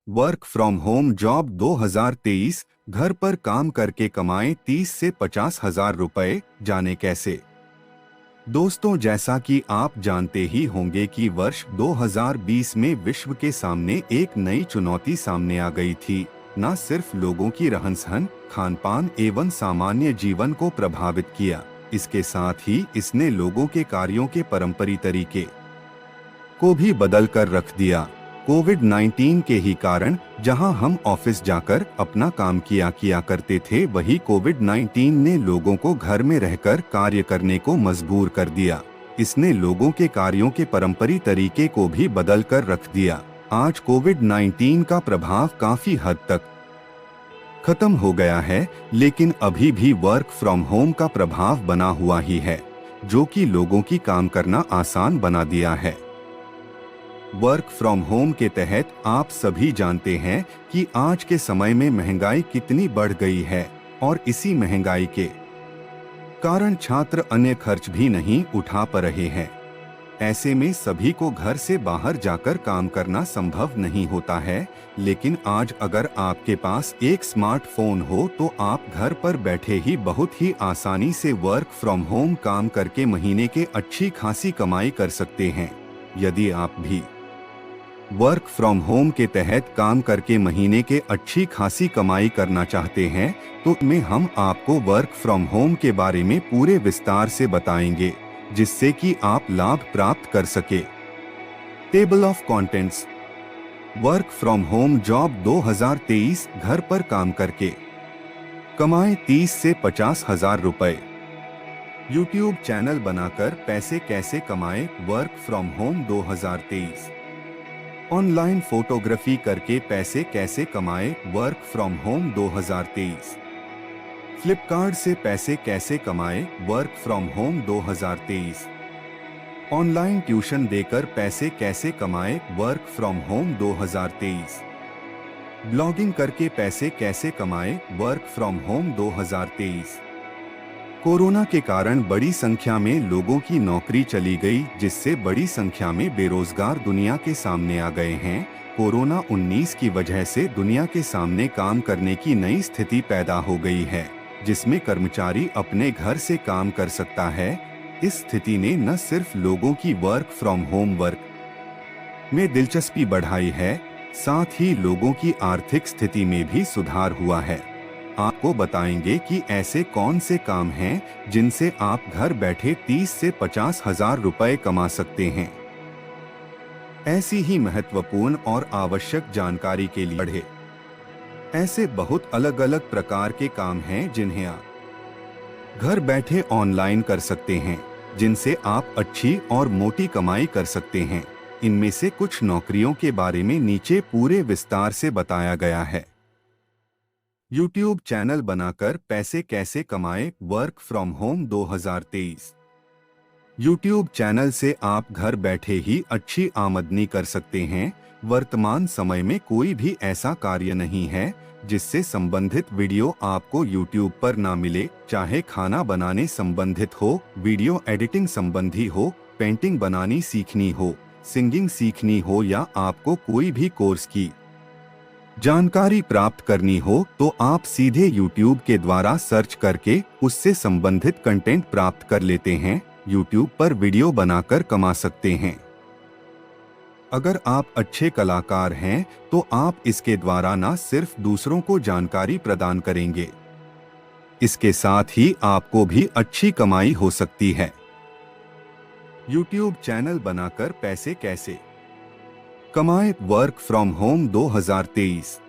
Work from home job 2023, घर पर काम करके कमाएं 30 से 50 हजार रुपए, जाने कैसे। दोस्तों, जैसा कि आप जानते ही होंगे कि वर्ष 2020 में विश्व के सामने एक नई चुनौती सामने आ गई थी। न सिर्फ लोगों की रहन-सहन, खान-पान एवं सामान्य जीवन को प्रभावित किया, इसके साथ ही इसने लोगों के कार्यों के पारंपरिक तरीके को भी बदल कर रख दिया। कोविड-19 के ही कारण जहां हम ऑफिस जाकर अपना काम किया करते थे, वही कोविड-19 ने लोगों को घर में रहकर कार्य करने को मजबूर कर दिया। इसने लोगों के कार्यों के पारंपरिक तरीके को भी बदल कर रख दिया। आज कोविड-19 का प्रभाव काफी हद तक खत्म हो गया है, लेकिन अभी भी वर्क फ्रॉम होम का प्रभाव बना हुआ ही है, जो कि लोगों की काम करना आसान बना दिया है। वर्क फ्रॉम होम के तहत आप सभी जानते हैं कि आज के समय में महंगाई कितनी बढ़ गई है, और इसी महंगाई के कारण छात्र अन्य खर्च भी नहीं उठा पा रहे हैं। ऐसे में सभी को घर से बाहर जाकर काम करना संभव नहीं होता है, लेकिन आज अगर आपके पास एक स्मार्टफोन हो तो आप घर पर बैठे ही बहुत ही आसानी से वर्क फ्रॉम होम काम करके महीने के अच्छी खासी कमाई कर सकते हैं। यदि आप भी वर्क फ्रॉम होम के तहत काम करके महीने के अच्छी खासी कमाई करना चाहते हैं, तो में हम आपको वर्क फ्रॉम होम के बारे में पूरे विस्तार से बताएंगे, जिससे कि आप लाभ प्राप्त कर सके। Table of contents. Work from home job 2023, घर पर काम करके कमाएं 30 से 50 हजार रुपए। यूट्यूब चैनल बनाकर पैसे कैसे कमाएं, work from home 2023। Online photography करके पैसे कैसे कमाएं, वर्क फ्रॉम होम 2023। फ्लिपकार्ट से पैसे कैसे कमाएं, work from home 2023। Online tuition देकर पैसे कैसे कमाएं, वर्क फ्रॉम होम 2023। ब्लॉगिंग करके पैसे कैसे कमाएं, वर्क फ्रॉम होम 2023। कोरोना के कारण बड़ी संख्या में लोगों की नौकरी चली गई, जिससे बड़ी संख्या में बेरोजगार दुनिया के सामने आ गए हैं। कोरोना 19 की वजह से दुनिया के सामने काम करने की नई स्थिति पैदा हो गई है, जिसमें कर्मचारी अपने घर से काम कर सकता है। इस स्थिति ने न सिर्फ लोगों की वर्क फ्रॉम होम वर्क में दिलचस्पी बढ़ाई है, साथ ही लोगों की आर्थिक स्थिति में भी सुधार हुआ है। आपको बताएंगे कि ऐसे कौन से काम हैं जिनसे आप घर बैठे 30 से 50 हजार रुपए कमा सकते हैं। ऐसी ही महत्वपूर्ण और आवश्यक जानकारी के लिए पढ़ें। ऐसे बहुत अलग अलग प्रकार के काम हैं जिन्हें आप घर बैठे ऑनलाइन कर सकते हैं, जिनसे आप अच्छी और मोटी कमाई कर सकते हैं। इनमें से कुछ नौकरियों के बारे में नीचे पूरे विस्तार से बताया गया है। यूट्यूब चैनल बनाकर पैसे कैसे कमाएं, work from home 2023। YouTube channel से आप घर बैठे ही अच्छी आमदनी कर सकते हैं। वर्तमान समय में कोई भी ऐसा कार्य नहीं है जिससे संबंधित वीडियो आपको यूट्यूब पर ना मिले, चाहे खाना बनाने संबंधित हो, वीडियो एडिटिंग संबंधी हो, पेंटिंग बनानी सीखनी हो, सिंगिंग सीखनी हो, या आपको कोई भी कोर्स की जानकारी प्राप्त करनी हो, तो आप सीधे YouTube के द्वारा सर्च करके उससे संबंधित कंटेंट प्राप्त कर लेते हैं। YouTube पर वीडियो बनाकर कमा सकते हैं। अगर आप अच्छे कलाकार हैं तो आप इसके द्वारा न सिर्फ दूसरों को जानकारी प्रदान करेंगे, इसके साथ ही आपको भी अच्छी कमाई हो सकती है। YouTube चैनल बनाकर पैसे कैसे कमाएं, work from home 2023।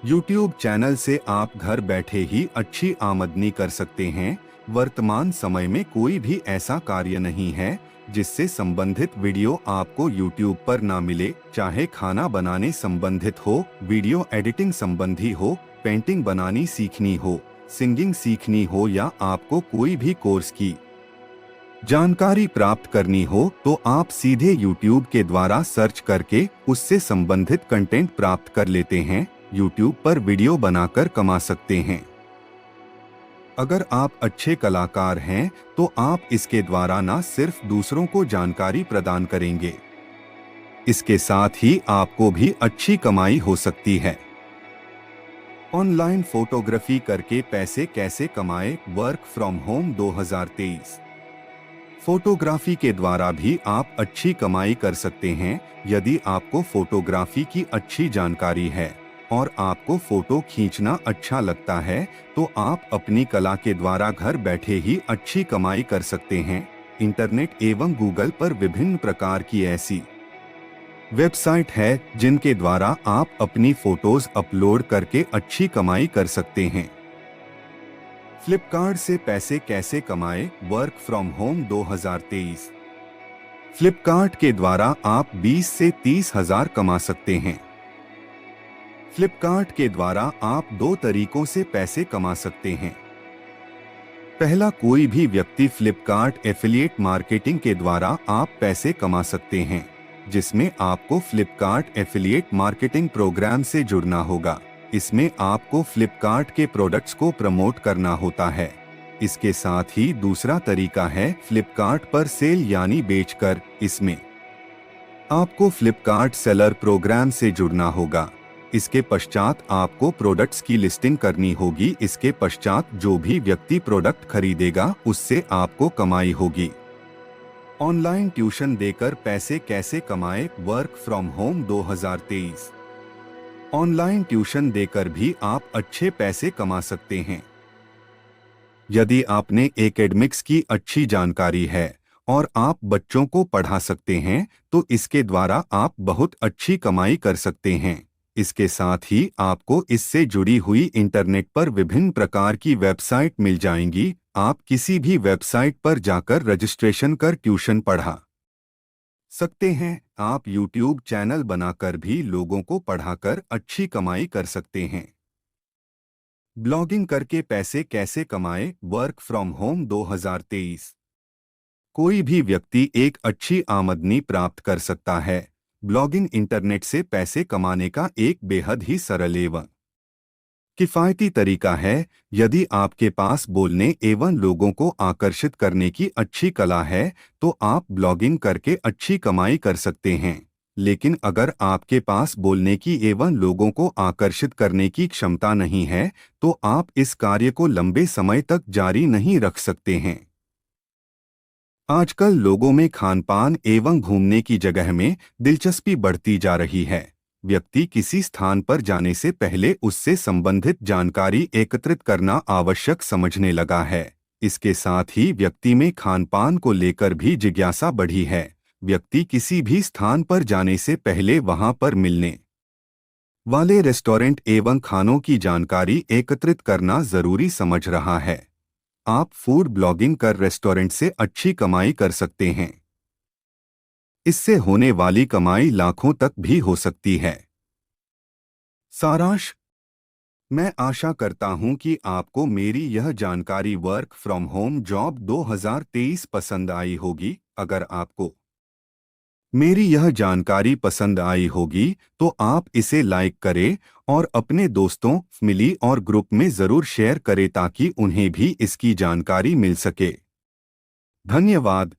YouTube channel से आप घर बैठे ही अच्छी आमदनी कर सकते हैं। वर्तमान समय में कोई भी ऐसा कार्य नहीं है जिससे संबंधित वीडियो आपको यूट्यूब पर ना मिले, चाहे खाना बनाने संबंधित हो, वीडियो एडिटिंग संबंधी हो, पेंटिंग बनानी सीखनी हो, सिंगिंग सीखनी हो, या आपको कोई भी कोर्स की जानकारी प्राप्त करनी हो, तो आप सीधे YouTube के द्वारा सर्च करके उससे संबंधित कंटेंट प्राप्त कर लेते हैं। YouTube पर वीडियो बनाकर कमा सकते हैं। अगर आप अच्छे कलाकार हैं तो आप इसके द्वारा न सिर्फ दूसरों को जानकारी प्रदान करेंगे, इसके साथ ही आपको भी अच्छी कमाई हो सकती है। ऑनलाइन फोटोग्राफी करके पैसे कैसे कमाए, वर्क फ्रॉम होम 2023। फोटोग्राफी के द्वारा भी आप अच्छी कमाई कर सकते हैं यदि आपको फोटोग्राफी की अच्छी जानकारी है और आपको फोटो खींचना अच्छा लगता है, तो आप अपनी कला के द्वारा घर बैठे ही अच्छी कमाई कर सकते हैं। इंटरनेट एवं गूगल पर विभिन्न प्रकार की ऐसी वेबसाइट है जिनके द्वारा आप अपनी फोटोज अपलोड करके अच्छी कमाई कर सकते हैं। फ्लिपकार्ट से पैसे कैसे कमाएं, वर्क फ्रॉम होम 2023। फ्लिपकार्ट के द्वारा आप 20 से 30 हजार कमा सकते हैं। फ्लिपकार्ट के द्वारा आप दो तरीकों से पैसे कमा सकते हैं। पहला, कोई भी व्यक्ति फ्लिपकार्ट एफिलिएट मार्केटिंग के द्वारा आप पैसे कमा सकते हैं, जिसमें आपको फ्लिपकार्ट एफिलिएट मार्केटिंग प्रोग्राम से जुड़ना होगा। इसमें आपको फ्लिपकार्ट के प्रोडक्ट्स को प्रमोट करना होता है। इसके साथ ही दूसरा तरीका है फ्लिपकार्ट पर सेल यानी बेचकर। इसमें आपको फ्लिपकार्ट सेलर प्रोग्राम से जुड़ना होगा। इसके पश्चात आपको प्रोडक्ट्स की लिस्टिंग करनी होगी। इसके पश्चात जो भी व्यक्ति प्रोडक्ट खरीदेगा उससे आपको कमाई होगी। ऑनलाइन ट्यूशन देकर पैसे कैसे कमाएं, work from home 2023। Online tuition देकर भी आप अच्छे पैसे कमा सकते हैं। यदि आपने एकेडमिक्स की अच्छी जानकारी है और आप बच्चों को पढ़ा सकते हैं, तो इसके द्वारा आप बहुत अच्छी कमाई कर सकते हैं। इसके साथ ही आपको इससे जुड़ी हुई इंटरनेट पर विभिन्न प्रकार की वेबसाइट मिल जाएंगी। आप किसी भी वेबसाइट पर जाकर रजिस्ट्रेशन कर ट्यूशन पढ़ा सकते हैं। आप YouTube चैनल बनाकर भी लोगों को पढ़ाकर अच्छी कमाई कर सकते हैं। ब्लॉगिंग करके पैसे कैसे कमाएं, वर्क फ्रॉम होम 2023। कोई भी व्यक्ति एक अच्छी आमदनी प्राप्त कर सकता है। ब्लॉगिंग इंटरनेट से पैसे कमाने का एक बेहद ही सरल एवं किफायती तरीका है। यदि आपके पास बोलने एवं लोगों को आकर्षित करने की अच्छी कला है, तो आप ब्लॉगिंग करके अच्छी कमाई कर सकते हैं। लेकिन अगर आपके पास बोलने की एवं लोगों को आकर्षित करने की क्षमता नहीं है, तो आप इस कार्य को लंबे समय तक जारी नहीं रख सकते हैं। आजकल लोगों में खानपान एवं घूमने की जगह में दिलचस्पी बढ़ती जा रही है। व्यक्ति किसी स्थान पर जाने से पहले उससे संबंधित जानकारी एकत्रित करना आवश्यक समझने लगा है। इसके साथ ही व्यक्ति में खानपान को लेकर भी जिज्ञासा बढ़ी है। व्यक्ति किसी भी स्थान पर जाने से पहले वहां पर मिलने वाले रेस्टोरेंट एवं खानों की जानकारी एकत्रित करना जरूरी समझ रहा है। आप फूड ब्लॉगिंग कर रेस्टोरेंट से अच्छी कमाई कर सकते हैं। इससे होने वाली कमाई लाखों तक भी हो सकती है। सारांश, मैं आशा करता हूं कि आपको मेरी यह जानकारी वर्क फ्रॉम होम जॉब 2023 पसंद आई होगी। अगर आपको मेरी यह जानकारी पसंद आई होगी तो आप इसे लाइक करें और अपने दोस्तों, फैमिली और ग्रुप में जरूर शेयर करें ताकि उन्हें भी इसकी जानकारी मिल सके। धन्यवाद।